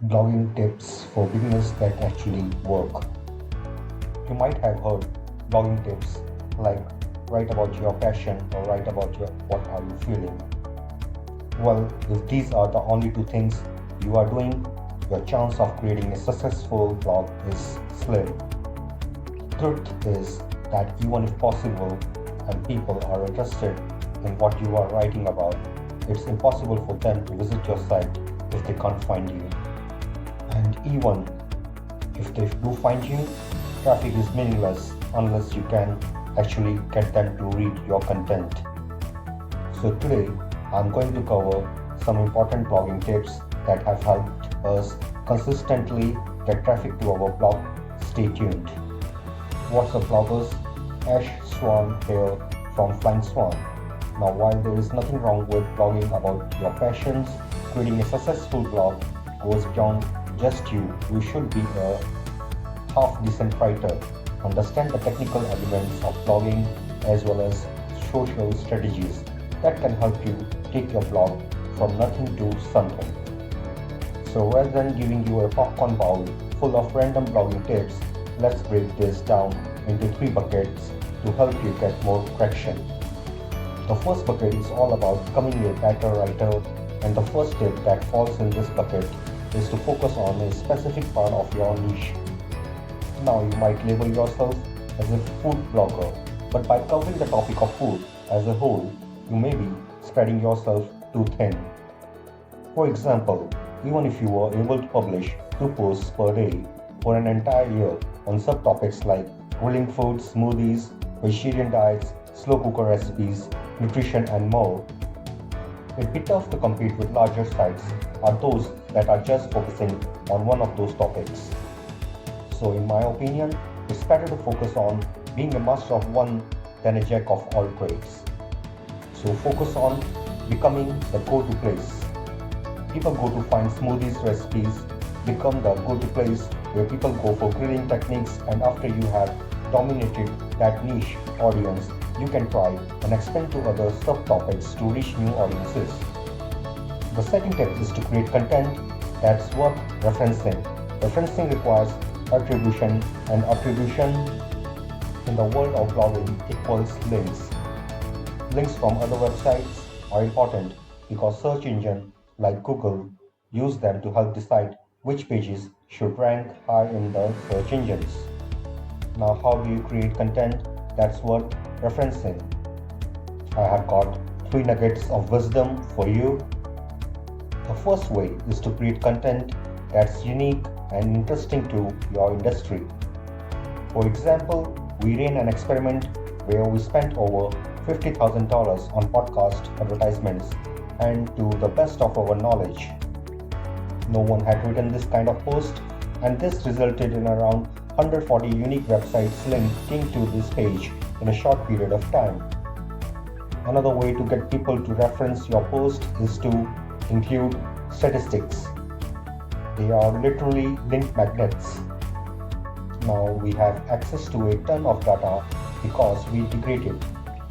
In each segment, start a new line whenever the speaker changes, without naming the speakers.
Blogging tips for beginners that actually work. You might have heard blogging tips like write about your passion or write about your what are you feeling. Well, if these are the only two things you are doing, your chance of creating a successful blog is slim. Truth is that even if possible and people are interested in what you are writing about, it's impossible for them to visit your site if they can't find you. And even if they do find you, traffic is meaningless unless you can actually get them to read your content. So today, I'm going to cover some important blogging tips that have helped us consistently get traffic to our blog. Stay tuned. What's up, bloggers? Ash Swan here from Flying Swan. Now, while there is nothing wrong with blogging about your passions, creating a successful blog goes beyond just you. You should be a half-decent writer, understand the technical elements of blogging as well as social strategies that can help you take your blog from nothing to something. So rather than giving you a popcorn bowl full of random blogging tips, let's break this down into three buckets to help you get more traction. The first bucket is all about becoming a better writer, and the first tip that falls in this bucket is to focus on a specific part of your niche. Now, you might label yourself as a food blogger, but by covering the topic of food as a whole, you may be spreading yourself too thin. For example, even if you were able to publish 2 posts per day for an entire year on subtopics like grilling food, smoothies, vegetarian diets, slow cooker recipes, nutrition, and more, it'd be tough to compete with larger sites or those that are just focusing on one of those topics. So in my opinion, it's better to focus on being a master of one than a jack of all trades. So focus on becoming the go-to place. People go to find smoothies recipes, become the go-to place where people go for grilling techniques, and after you have dominated that niche audience, you can try and expand to other subtopics to reach new audiences. The second tip is to create content that's worth referencing. Referencing requires attribution, and attribution in the world of blogging equals links. Links from other websites are important because search engines like Google use them to help decide which pages should rank high in the search engines. Now, how do you create content that's worth referencing? I have got 3 nuggets of wisdom for you. The first way is to create content that's unique and interesting to your industry. For example, we ran an experiment where we spent over $50,000 on podcast advertisements, and to the best of our knowledge, no one had written this kind of post, and this resulted in around 140 unique websites linking to this page in a short period of time. Another way to get people to reference your post is to include statistics. They are literally link magnets. Now we have access to a ton of data because we integrate it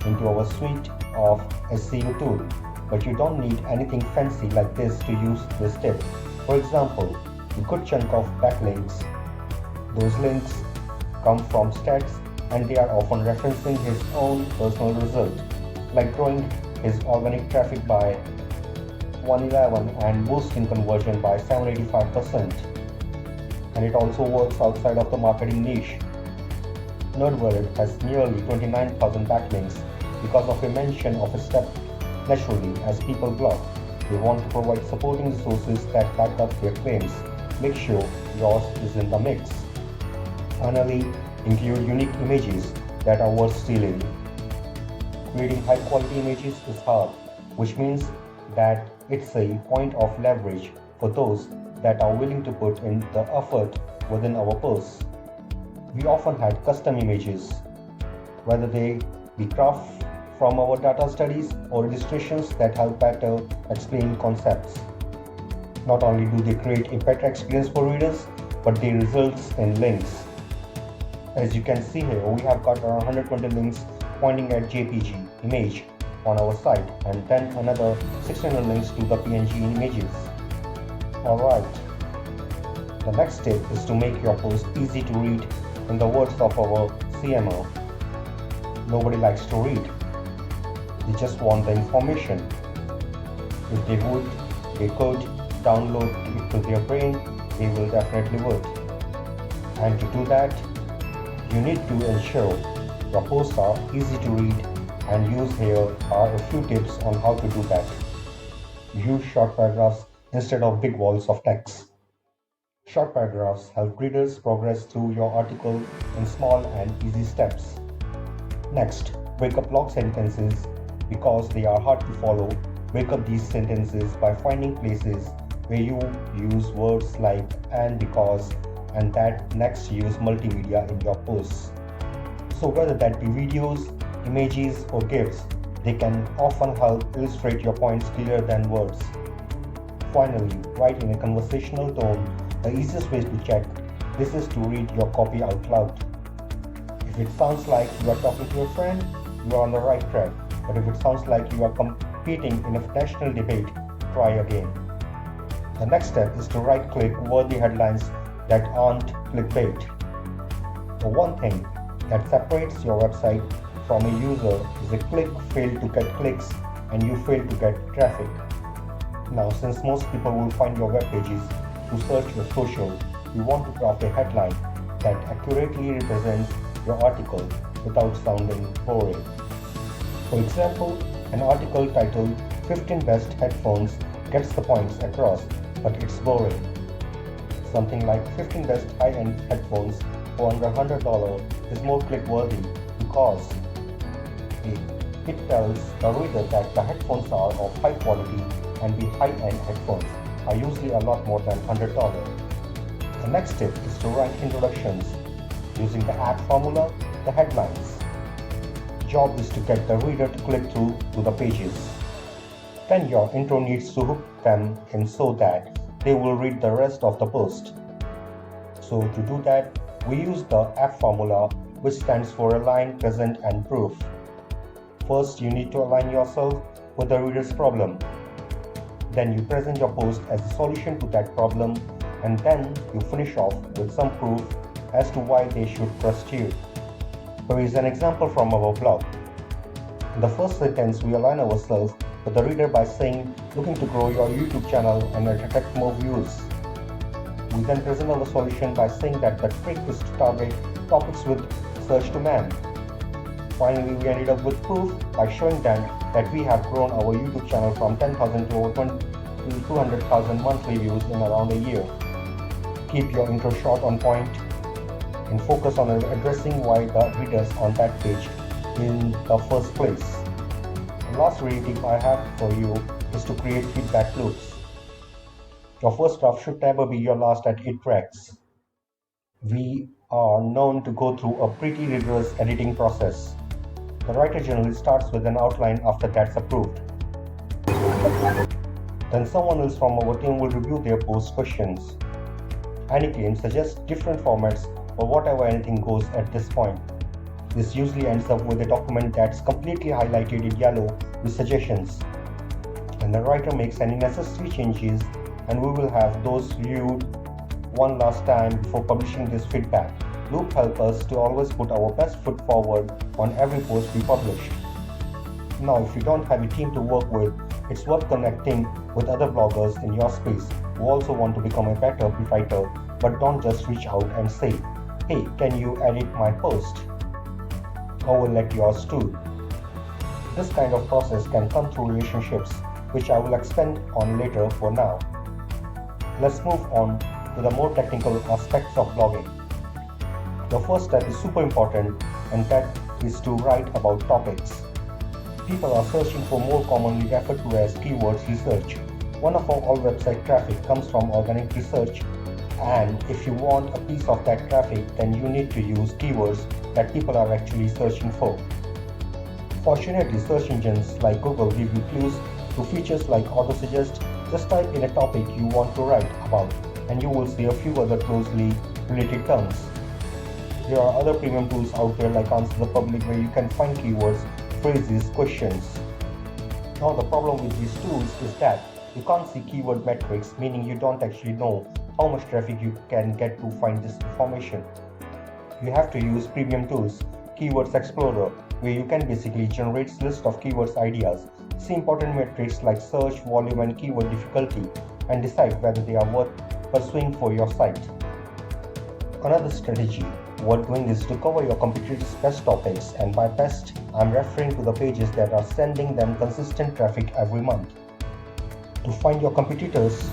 into our suite of SEO tool, but you don't need anything fancy like this to use this tip. For example, a good chunk of backlinks. Those links come from stats, and they are often referencing his own personal result, like growing his organic traffic by 111 and boosting conversion by 785%. And it also works outside of the marketing niche. NerdWallet has nearly 29,000 backlinks because of a mention of a step. Naturally, as people blog, they want to provide supporting resources that back up their claims. Make sure yours is in the mix. Finally, include unique images that are worth stealing. Creating high quality images is hard, which means that it's a point of leverage for those that are willing to put in the effort within our posts. We often had custom images, whether they be craft from our data studies or illustrations that help better explain concepts. Not only do they create a better experience for readers, but they result in links. As you can see here, we have got around 120 links pointing at JPG image on our site, and then another 600 links to the PNG images. Alright, The next step is to make your post easy to read. In the words of our CMO, nobody likes to read. They just want the information. If they could download it to their brain, they will definitely would. And to do that, you need to ensure your posts are easy to read, and here are a few tips on how to do that. Use short paragraphs instead of big walls of text. Short paragraphs help readers progress through your article in small and easy steps. Next, break up long sentences because they are hard to follow. Break up these sentences by finding places where you use words like and, because, and that. Next, use multimedia in your posts. So whether that be videos, images, or GIFs, they can often help illustrate your points clearer than words. Finally, write in a conversational tone. The easiest way to check this is to read your copy out loud. If it sounds like you are talking to a friend, you are on the right track. But if it sounds like you are competing in a national debate, try again. The next step is to right-click worthy headlines that aren't clickbait. The one thing that separates your website from a user is a click failed to get clicks and you fail to get traffic. Now, since most people will find your web pages to search your social, you want to craft a headline that accurately represents your article without sounding boring. For example, an article titled 15 Best Headphones gets the points across, but it's boring. Something like 15 Best High-End Headphones for under $100 is more click-worthy because it tells the reader that the headphones are of high quality and the high-end headphones are usually a lot more than $100. The next tip is to write introductions using the app formula, the headlines. Job is to get the reader to click through to the pages. Then your intro needs to hook them in so that they will read the rest of the post. So to do that, we use the app formula, which stands for align, present, and proof. First, you need to align yourself with the reader's problem. Then you present your post as a solution to that problem, and then you finish off with some proof as to why they should trust you. Here is an example from our blog. In the first sentence, we align ourselves with the reader by saying, looking to grow your YouTube channel and attract more views. We then present our solution by saying that the trick is to target topics with search to man. Finally, we ended up with proof by showing them that we have grown our YouTube channel from 10,000 to over 200,000 monthly views in around a year. Keep your intro short, on point, and focus on addressing why the readers on that page in the first place. The last reading tip I have for you is to create feedback loops. Your first draft should never be your last at 8 tracks. We are known to go through a pretty rigorous editing process. The writer generally starts with an outline after that's approved. Then someone else from our team will review their post questions. Any claim suggests different formats or whatever, anything goes at this point. This usually ends up with a document that's completely highlighted in yellow with suggestions. And the writer makes any necessary changes, and we will have those reviewed one last time before publishing this feedback. Loop helps us to always put our best foot forward on every post we publish. Now, if you don't have a team to work with, it's worth connecting with other bloggers in your space who also want to become a better writer, but don't just reach out and say, hey, can you edit my post? I will let yours too. This kind of process can come through relationships, which I will expand on later. For now, let's move on to the more technical aspects of blogging. The first step is super important, and that is to write about topics. People are searching for more commonly referred to as keywords research. One of all website traffic comes from organic research, and if you want a piece of that traffic, then you need to use keywords that people are actually searching for. Fortunately, search engines like Google give you clues to features like auto-suggest. Just type in a topic you want to write about, and you will see a few other closely related terms. There are other premium tools out there like Answer the Public, where you can find keywords, phrases, questions. Now, the problem with these tools is that you can't see keyword metrics, meaning you don't actually know how much traffic you can get to find this information. You have to use premium tools, Keywords Explorer, where you can basically generate a list of keywords ideas, see important metrics like search, volume, and keyword difficulty, and decide whether they are worth pursuing for your site. Another strategy worth doing is to cover your competitors' best topics, and by best, I'm referring to the pages that are sending them consistent traffic every month. To find your competitors'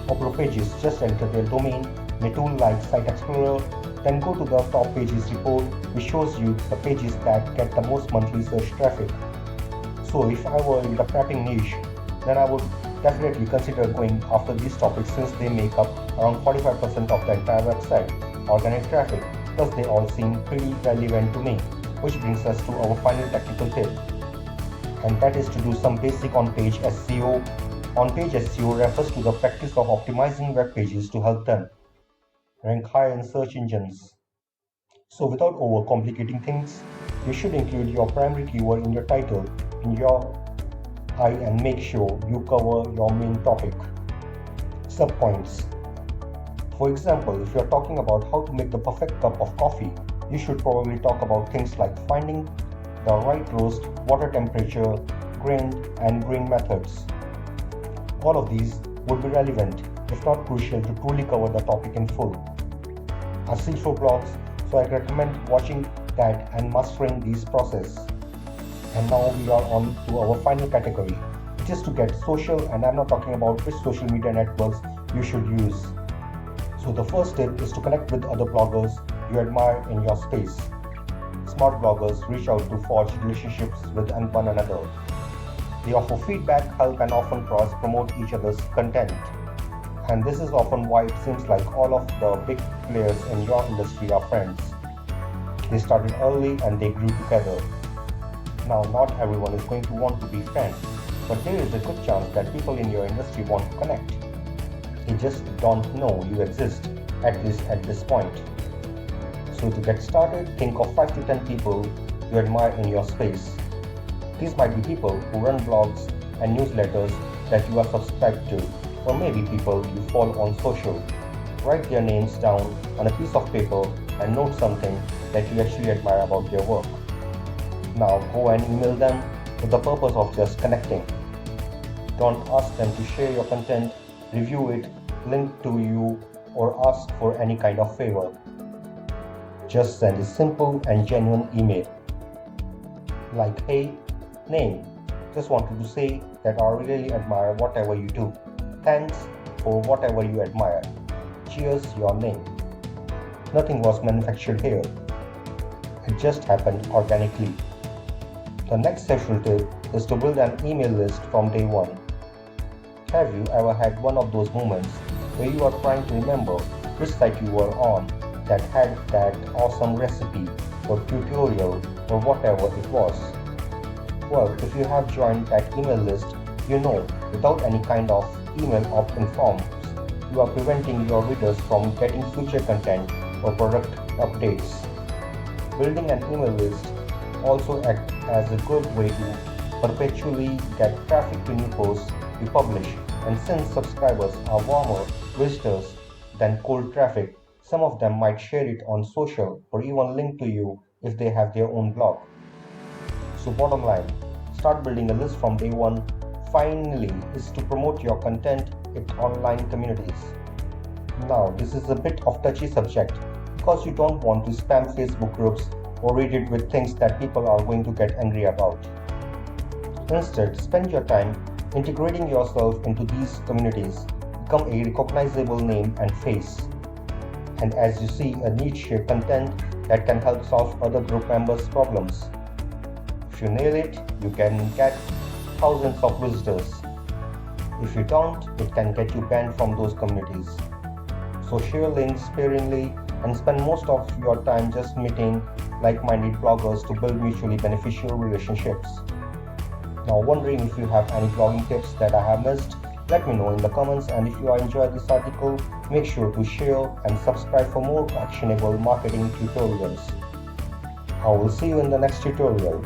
popular pages, just enter their domain in a tool like Site Explorer, then go to the top pages report, which shows you the pages that get the most monthly search traffic. So if I were in the prepping niche, then I would definitely consider going after these topics since they make up around 45% of the entire website organic traffic, plus they all seem pretty relevant to me, which brings us to our final technical tip, and that is to do some basic on-page SEO. On-page SEO refers to the practice of optimizing web pages to help them rank higher in search engines. So without overcomplicating things, you should include your primary keyword in your title, in your eye, and make sure you cover your main topic. Subpoints. For example, if you're talking about how to make the perfect cup of coffee, you should probably talk about things like finding the right roast, water temperature, grind, and brewing methods. All of these would be relevant, if not crucial, to truly cover the topic in full. I see for blogs, so I recommend watching that and mastering these process. And now we are on to our final category, which is to get social, and I'm not talking about which social media networks you should use. So the first tip is to connect with other bloggers you admire in your space. Smart bloggers reach out to forge relationships with one another. They offer feedback, help, and often cross-promote each other's content. And this is often why it seems like all of the big players in your industry are friends. They started early and they grew together. Now, not everyone is going to want to be friends, but there is a good chance that people in your industry want to connect. They just don't know you exist, at least at this point. So to get started, think of 5 to 10 people you admire in your space. These might be people who run blogs and newsletters that you are subscribed to, or maybe people you follow on social. Write their names down on a piece of paper and note something that you actually admire about their work. Now go and email them with the purpose of just connecting. Don't ask them to share your content, review it, link to you, or ask for any kind of favor. Just send a simple and genuine email. Like, hey, name, just wanted to say that I really admire whatever you do. Thanks for whatever you admire. Cheers, your name. Nothing was manufactured here. It just happened organically. The next special tip is to build an email list from day one. Have you ever had one of those moments where you are trying to remember which site you were on that had that awesome recipe or tutorial or whatever it was? Well, if you have joined that email list, you know without any kind of email opt-in forms, you are preventing your readers from getting future content or product updates. Building an email list also acts as a good way to perpetually get traffic to new posts you publish, and since subscribers are warmer visitors than cold traffic, some of them might share it on social or even link to you if they have their own blog. So bottom line, start building a list from day one. Finally is to promote your content in online communities. Now this is a bit of touchy subject because you don't want to spam Facebook groups or read it with things that people are going to get angry about. Instead, spend your time integrating yourself into these communities, become a recognizable name and face. And as you see, a niche content that can help solve other group members' problems. If you nail it, you can get thousands of visitors. If you don't, it can get you banned from those communities. So share links sparingly and spend most of your time just meeting like-minded bloggers to build mutually beneficial relationships. Now, wondering if you have any blogging tips that I have missed? Let me know in the comments, and if you enjoyed this article, make sure to share and subscribe for more actionable marketing tutorials. I will see you in the next tutorial.